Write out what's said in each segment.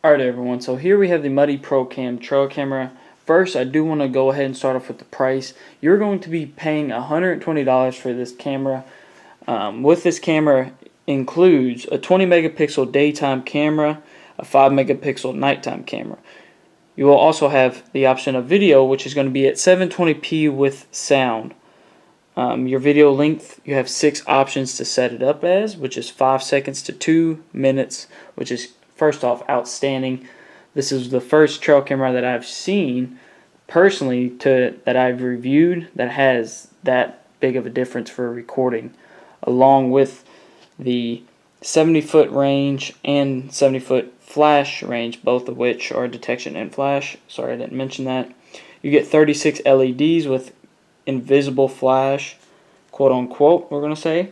Alright everyone, so here we have the Muddy Pro Cam trail camera. First, I do want to go ahead and start off with the price. You're going to be paying $120 for this camera. With this camera includes a 20 megapixel daytime camera, a 5 megapixel nighttime camera. You will also have the option of video, which is going to be at 720p with sound. Your video length, you have 6 options to set it up as, which is 5 seconds to 2 minutes, which is first off outstanding. This is the first trail camera that I've seen personally that I've reviewed that has that big of a difference for recording, along with the 70-foot range and 70-foot flash range, both of which are detection and flash. Sorry I didn't mention that. You get 36 LEDs with invisible flash, quote unquote, we're going to say.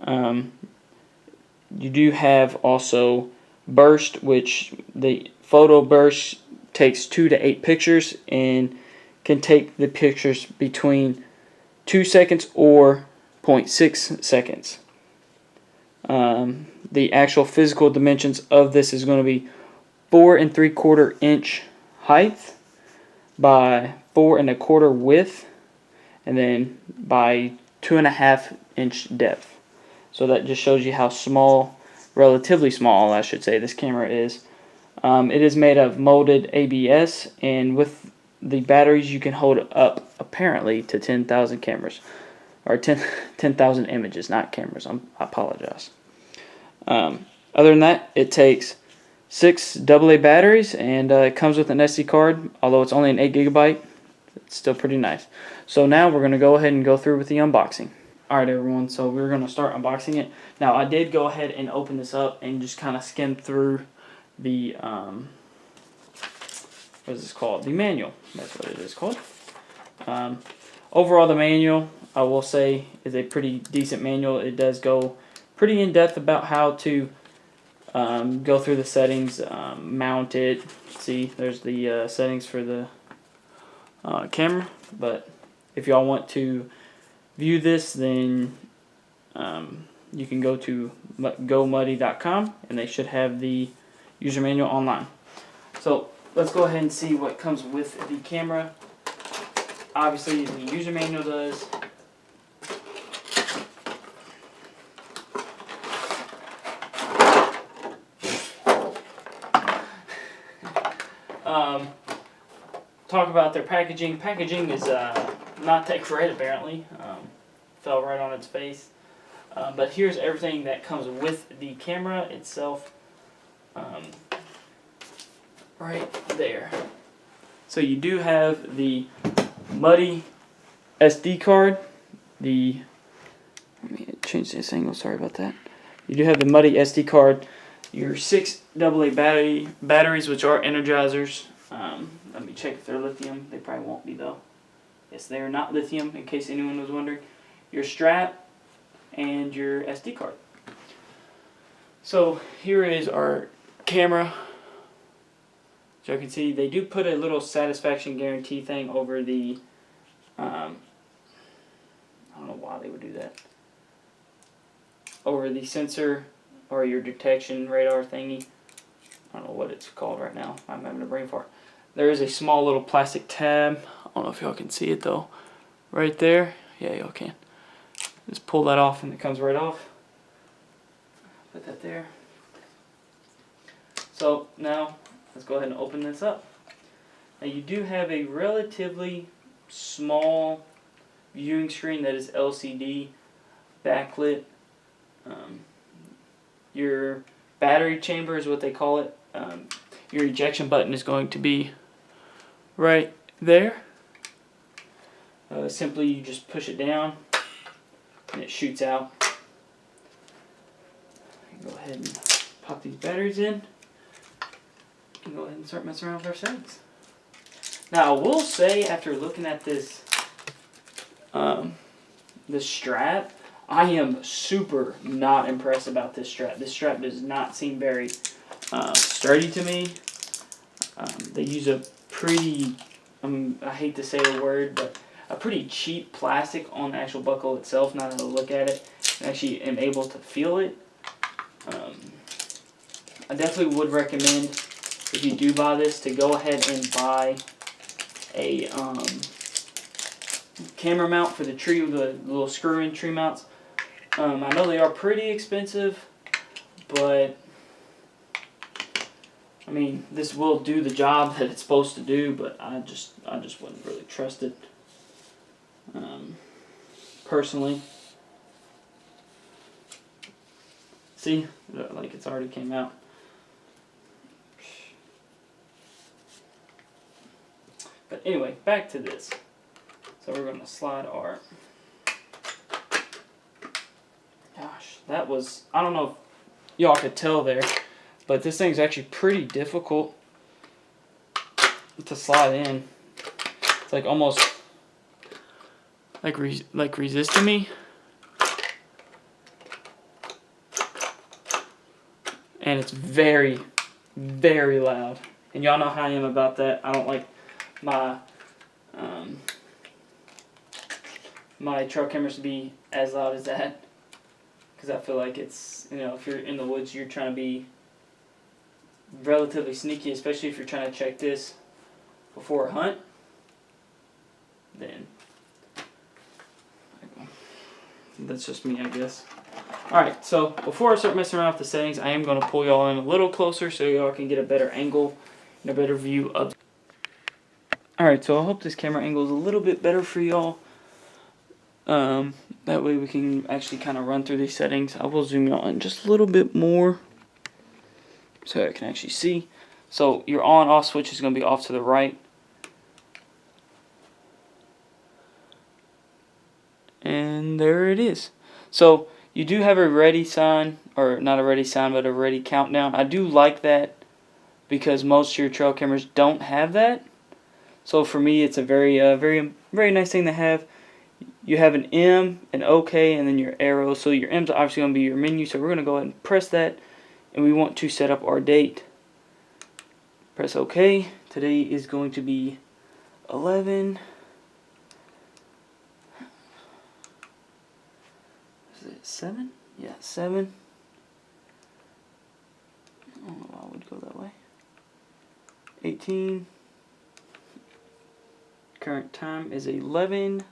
You do have also burst, which the photo burst takes 2 to 8 pictures and can take the pictures between 2 seconds or 0.6 seconds. The actual physical dimensions of this is going to be 4 3/4 inch height by 4 1/4 width, and then by 2.5 inch depth. So that just shows you how small, relatively small I should say, this camera is. It is made of molded ABS, and with the batteries you can hold it up apparently to 10,000 cameras, or 10,000 images, not cameras. I apologize. Other than that, it takes 6 AA batteries, and it comes with an SD card. Although it's only an 8 GB, it's still pretty nice. So now we're going to go ahead and go through with the unboxing. Alright everyone, so we're going to start unboxing it. Now I did go ahead and open this up and just kind of skim through the, what is this called? The manual. That's what it is called. Overall, the manual, I will say, is a pretty decent manual. It does go pretty in depth about how to go through the settings, mount it. See, there's the settings for the camera. But if y'all want to view this, then you can go to gomuddy.com and they should have the user manual online. So let's go ahead and see what comes with the camera. Obviously the user manual does. Talk about their packaging. Packaging is not that great apparently. Fell right on its face. But here's everything that comes with the camera itself. Right there. So you do have the Muddy SD card. Let me change this angle, sorry about that. You do have the Muddy SD card. Your 6 AA batteries, which are energizers. Let me check if they're lithium. They probably won't be though. Yes, they are not lithium, in case anyone was wondering. Your strap and your SD card. So here is our camera. So you can see they do put a little satisfaction guarantee thing over the, I don't know why they would do that, over the sensor or your detection radar thingy. I don't know what it's called right now. I'm having a brain fart. There is a small little plastic tab. I don't know if y'all can see it though. Right there. Yeah, y'all can. Just pull that off and it comes right off. Put that there. So now let's go ahead and open this up. Now you do have a relatively small viewing screen that is LCD backlit. Your battery chamber is what they call it. Your ejection button is going to be right there. Simply you just push it down and it shoots out. Go ahead and pop these batteries in and go ahead and start messing around with our settings. Now I will say, after looking at this this strap, I am super not impressed about this strap. This strap does not seem very sturdy to me. They use a pretty, I hate to say the word, but a pretty cheap plastic on the actual buckle itself. Now that I look at it, I actually am able to feel it. I definitely would recommend if you do buy this, to go ahead and buy a camera mount for the tree with the little screw-in tree mounts. I know they are pretty expensive, but I mean, this will do the job that it's supposed to do, but I just wouldn't really trust it, personally. See, like it's already came out. But anyway, back to this. So we're going to slide our, gosh, that was, I don't know if y'all could tell there, but this thing's actually pretty difficult to slide in. It's like almost like resisting me. And it's very, very loud. And y'all know how I am about that. I don't like my my trail cameras to be as loud as that, because I feel like it's, you know, if you're in the woods, you're trying to be relatively sneaky, especially if you're trying to check this before a hunt. Then that's just me, I guess. Alright, so before I start messing around with the settings, I am going to pull y'all in a little closer so y'all can get a better angle and a better view of. Alright, so I hope this camera angle is a little bit better for y'all. That way we can actually kind of run through these settings. I will zoom y'all in just a little bit more so I can actually see. So your on-off switch is going to be off to the right. And there it is. So you do have a ready sign, or not a ready sign, but a ready countdown. I do like that because most of your trail cameras don't have that. So for me, it's a very nice thing to have. You have an M, an OK, and then your arrow. So your M's are obviously going to be your menu. So we're going to go ahead and press that, and we want to set up our date. Press OK. Today is going to be 11. Is it 7? Yeah, 7. I don't know why I would go that way. 18. Current time is 11:24.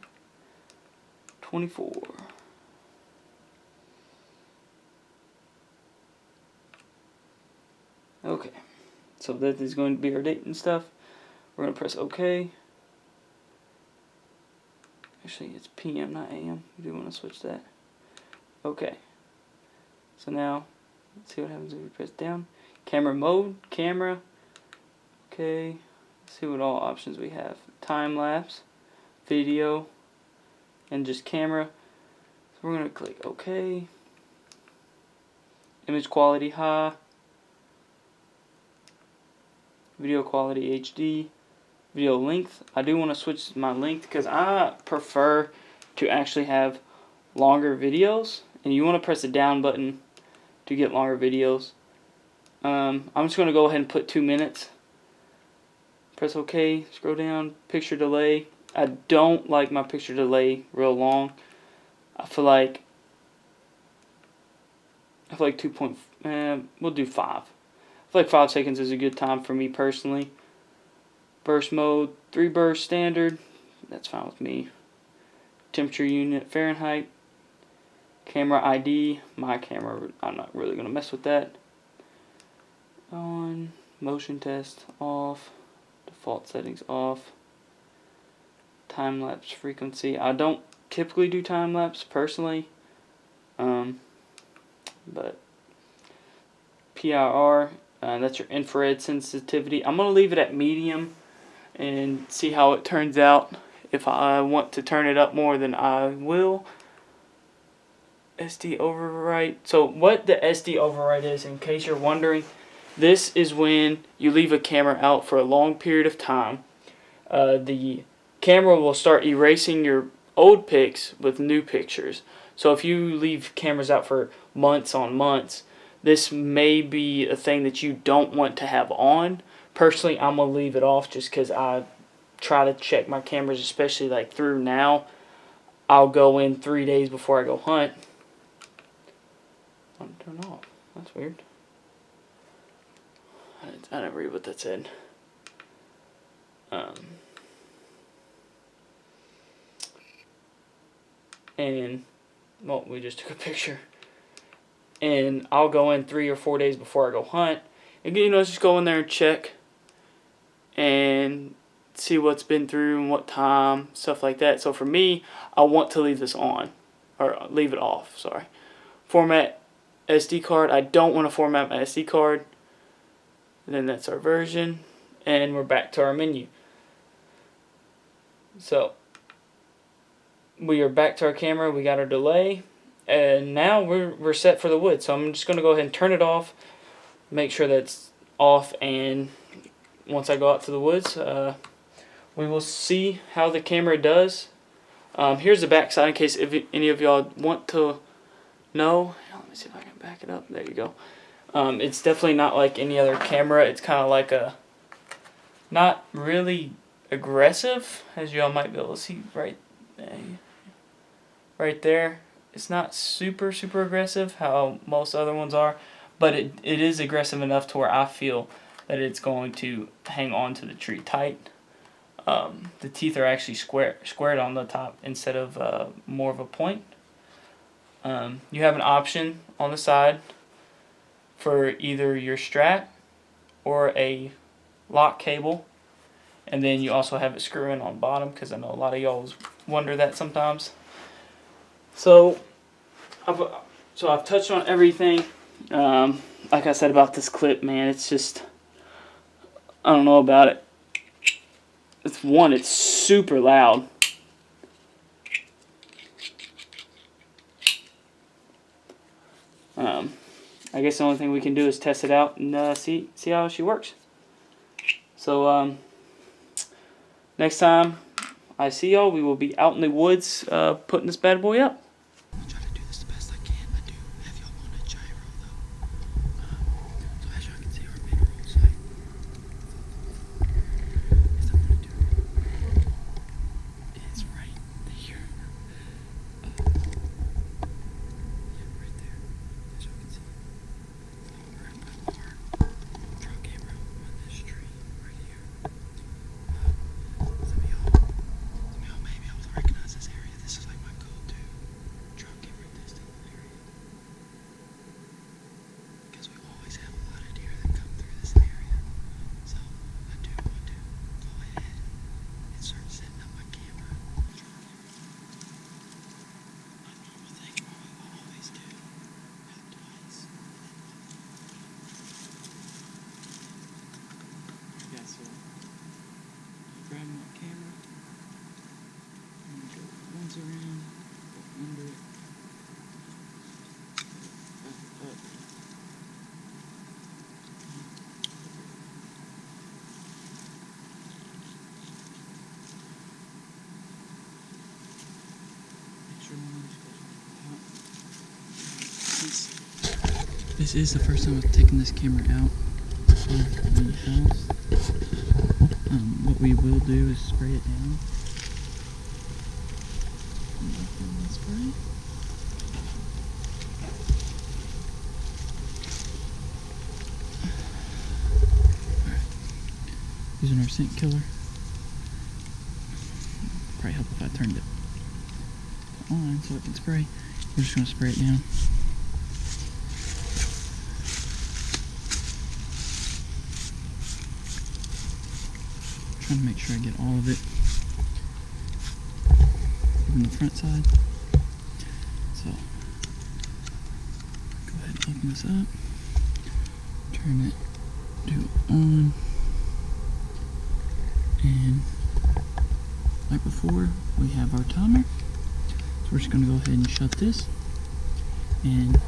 Okay, so that is going to be our date and stuff. We're going to press OK. Actually, it's PM, not AM. We do want to switch that. Okay. So now, let's see what happens if we press down. Camera mode, camera. Okay. Let's see what all options we have. Time lapse, video, and just camera. So we're going to click OK. Image quality high. Video quality HD. Video length. I do want to switch my length because I prefer to actually have longer videos. And you want to press the down button to get longer videos. I'm just going to go ahead and put 2 minutes. Press OK. Scroll down. Picture delay. I don't like my picture delay real long. I feel like 2. We'll do 5. I feel like 5 seconds is a good time for me personally. Burst mode, 3 burst standard. That's fine with me. Temperature unit Fahrenheit. Camera ID. My camera, I'm not really going to mess with that. On. Motion test off. Default settings off. Time lapse frequency. I don't typically do time lapse personally. But PIR, that's your infrared sensitivity. I'm going to leave it at medium and see how it turns out. If I want to turn it up more, then I will. SD overwrite. So what the SD overwrite is, in case you're wondering, this is when you leave a camera out for a long period of time. The camera will start erasing your old pics with new pictures. So if you leave cameras out for months on months, this may be a thing that you don't want to have on. Personally, I'm going to leave it off just because I try to check my cameras, especially like through now. I'll go in 3 days before I go hunt. Turn off. That's weird. I didn't read what that said. And well, we just took a picture. And I'll go in 3 or 4 days before I go hunt. And just go in there and check and see what's been through and what time, stuff like that. So for me, I want to leave this on, or leave it off, sorry. Format SD card. I don't want to format my SD card. And then that's our version. And we're back to our menu. So we are back to our camera. We got our delay. And now we're set for the wood. So I'm just going to go ahead and turn it off. Make sure that's off. And once I go out to the woods, we will see how the camera does. Here's the back side in case if any of y'all want to know. Let me see if I can back it up. There you go. It's definitely not like any other camera. It's kind of like not really aggressive, as y'all might be able to see right there. It's not super aggressive how most other ones are, but it is aggressive enough to where I feel that it's going to hang on to the tree tight. The teeth are actually squared on the top instead of more of a point. You have an option on the side for either your strap or a lock cable, and then you also have it screw in on bottom, because I know a lot of y'all wonder that sometimes. So I've touched on everything. Like I said about this clip, man, it's just, I don't know about it. It's super loud. I guess the only thing we can do is test it out and see how she works. So next time I see y'all, we will be out in the woods putting this bad boy up. I'll try to do this the best I can. I do have y'all on a gyro though. So as y'all can see, our mid-roll sight is I'm gonna do is right here. Yeah, right there. As y'all can see. So we're gonna put our trail camera on this tree right here. Some of y'all may be able to recognize this area. This is like my go-to trail camera testing area. Because we always have a lot of deer that come through this area. So I do want to go ahead and start setting up my camera. My normal thing I always do, help twice. Yeah, so grab my camera and go once around, go under it, up. Make sure one of these goes out. This is the first time I've taken this camera out of the house. What we will do is spray it down. Spray. Alright. Using our scent killer. Probably help if I turned it on so it can spray. We're just going to spray it down. Trying to make sure I get all of it on the front side. So go ahead and open this up, turn it to on, and like before we have our timer. So we're just going to go ahead and shut this and